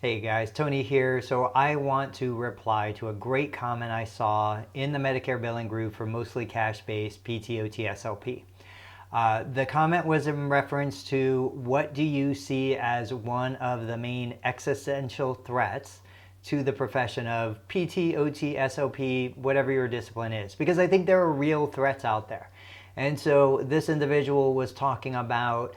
Hey guys, Tony here. So I want to reply to a great comment I saw in the Medicare billing group for mostly cash-based PTOT-SLP. The comment was in reference to what do you see as one of the main existential threats to the profession of PT, OT, SLP, whatever your discipline is, because I think there are real threats out there. And so this individual was talking about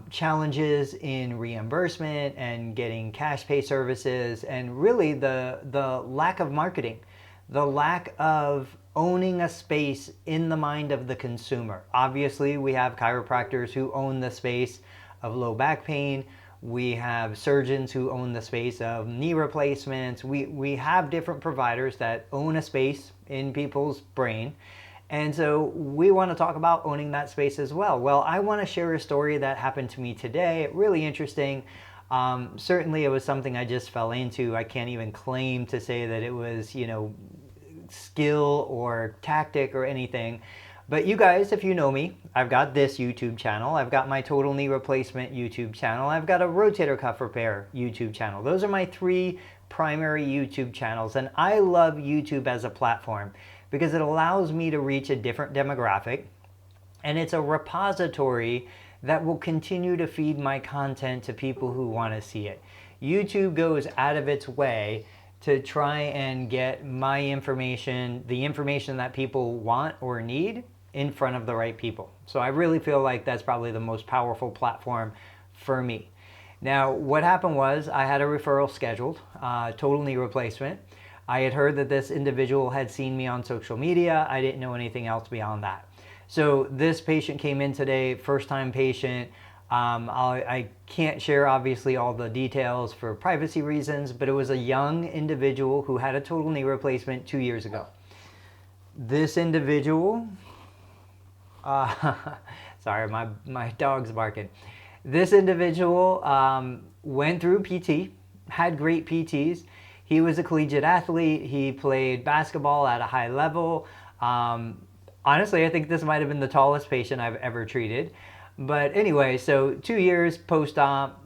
challenges in reimbursement and getting cash pay services, and really the lack of marketing, the lack of owning a space in the mind of the consumer. Obviously, we have chiropractors who own the space of low back pain. We have surgeons who own the space of knee replacements. We have different providers that own a space in people's brain. And so we want to talk about owning that space as well. Well, I want to share a story that happened to me today. Really interesting. Certainly it was something I just fell into. I can't even claim to say that it was, skill or tactic or anything. But you guys, if you know me, I've got this YouTube channel. I've got my total knee replacement YouTube channel. I've got a rotator cuff repair YouTube channel. Those are my three primary YouTube channels. And I love YouTube as a platform because it allows me to reach a different demographic, and it's a repository that will continue to feed my content to people who want to see it. YouTube goes out of its way to try and get my information, the information that people want or need, in front of the right people. So I really feel like that's probably the most powerful platform for me. Now, what happened was I had a referral scheduled, total knee replacement. I had heard that this individual had seen me on social media. I didn't know anything else beyond that. So this patient came in today, first-time patient. I can't share obviously all the details for privacy reasons, but it was a young individual who had a total knee replacement 2 years ago. This individual, sorry, my dog's barking. This individual went through PT, had great PTs. He was a collegiate athlete. He played basketball at a high level. Honestly, I think this might have been the tallest patient I've ever treated. But anyway, so 2 years post-op,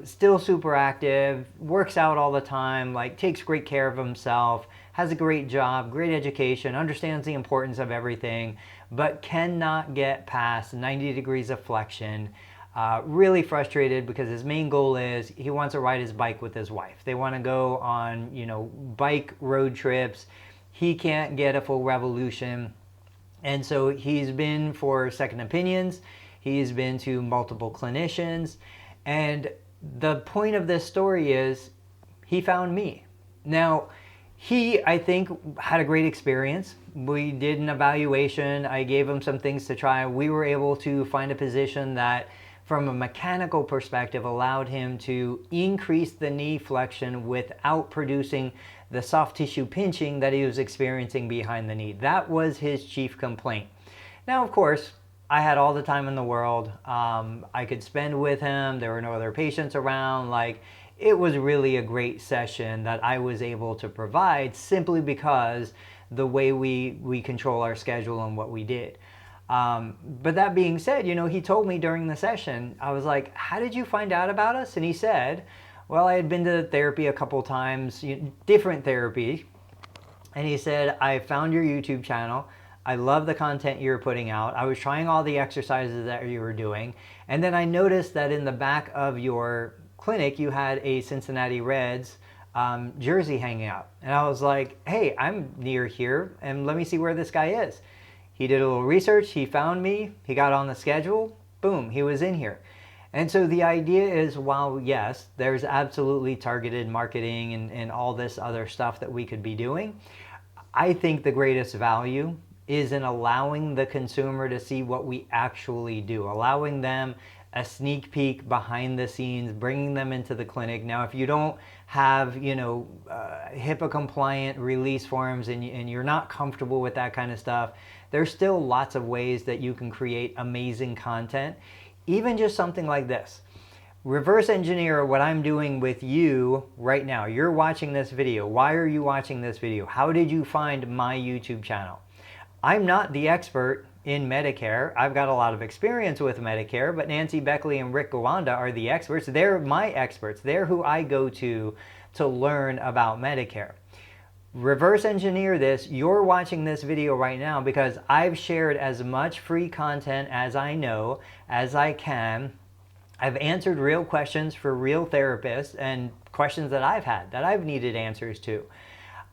still super active, works out all the time, takes great care of himself, has a great job, great education, understands the importance of everything, but cannot get past 90 degrees of flexion. Really frustrated because his main goal is he wants to ride his bike with his wife. They want to go on, bike road trips. He can't get a full revolution. And so he's been for second opinions. He's been to multiple clinicians. And the point of this story is he found me. Now, he, I think, had a great experience. We did an evaluation. I gave him some things to try. We were able to find a position that, from a mechanical perspective, allowed him to increase the knee flexion without producing the soft tissue pinching that he was experiencing behind the knee. That was his chief complaint. Now, of course, I had all the time in the world. I could spend with him. There were no other patients around. It was really a great session that I was able to provide simply because the way we control our schedule and what we did. But that being said, he told me during the session, I was like, how did you find out about us? And he said, well, I had been to therapy a couple times, different therapy. And he said, I found your YouTube channel. I love the content you're putting out. I was trying all the exercises that you were doing. And then I noticed that in the back of your clinic, you had a Cincinnati Reds jersey hanging up. And I was like, hey, I'm near here, and let me see where this guy is. He did a little research, he found me, he got on the schedule, boom, he was in here. And so the idea is, while yes, there's absolutely targeted marketing and all this other stuff that we could be doing, I think the greatest value is in allowing the consumer to see what we actually do, allowing them a sneak peek behind the scenes, bringing them into the clinic. Now, if you don't have, HIPAA compliant release forms and you're not comfortable with that kind of stuff, there's still lots of ways that you can create amazing content. Even just something like this. Reverse engineer what I'm doing with you right now. You're watching this video. Why are you watching this video? How did you find my YouTube channel? I'm not the expert in Medicare. I've got a lot of experience with Medicare, but Nancy Beckley and Rick Gawanda are the experts. They're my experts. They're who I go to learn about Medicare. Reverse engineer this. You're watching this video right now because I've shared as much free content as I know, as I can. I've answered real questions for real therapists and questions that I've had, that I've needed answers to.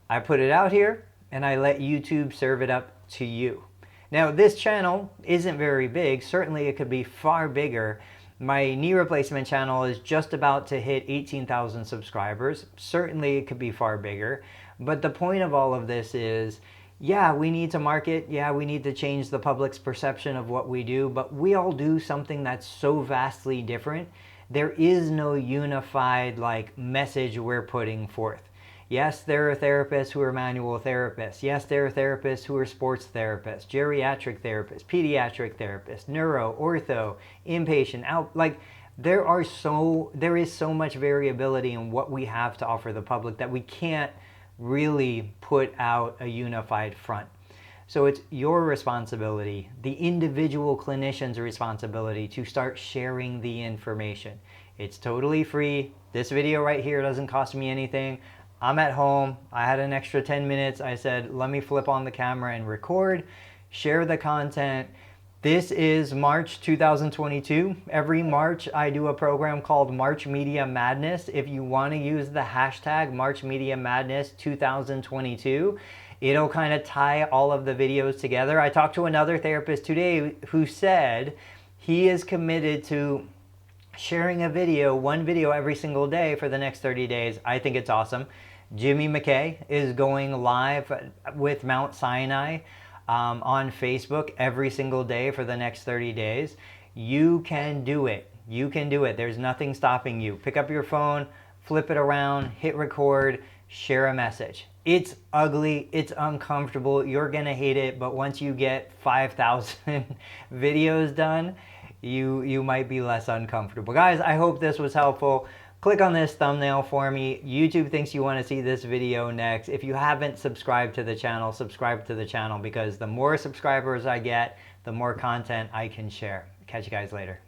I put it out here and I let YouTube serve it up to you. Now, this channel isn't very big. Certainly it could be far bigger. My knee replacement channel is just about to hit 18,000 subscribers. Certainly it could be far bigger. But the point of all of this is, yeah, we need to market. Yeah, we need to change the public's perception of what we do. But we all do something that's so vastly different. There is no unified message we're putting forth. Yes, there are therapists who are manual therapists. Yes, there are therapists who are sports therapists, geriatric therapists, pediatric therapists, neuro, ortho, inpatient, out. There is so much variability in what we have to offer the public that we can't really put out a unified front. So it's your responsibility, the individual clinician's responsibility, to start sharing the information. It's totally free. This video right here doesn't cost me anything. I'm at home. I had an extra 10 minutes. I said, let me flip on the camera and record, share the content. This is March 2022. Every March, I do a program called March Media Madness. If you want to use the hashtag March Media Madness 2022, it'll kind of tie all of the videos together. I talked to another therapist today who said he is committed to sharing a video, one video every single day for the next 30 days. I think it's awesome. Jimmy McKay is going live with Mount Sinai on Facebook every single day for the next 30 days. You can do it. You can do it. There's nothing stopping you. Pick up your phone, flip it around, hit record, share a message. It's ugly. It's uncomfortable. You're going to hate it. But once you get 5,000 videos done, you might be less uncomfortable. Guys, I hope this was helpful. Click on this thumbnail for me. YouTube thinks you want to see this video next. If you haven't subscribed to the channel, subscribe to the channel, because the more subscribers I get, the more content I can share. Catch you guys later.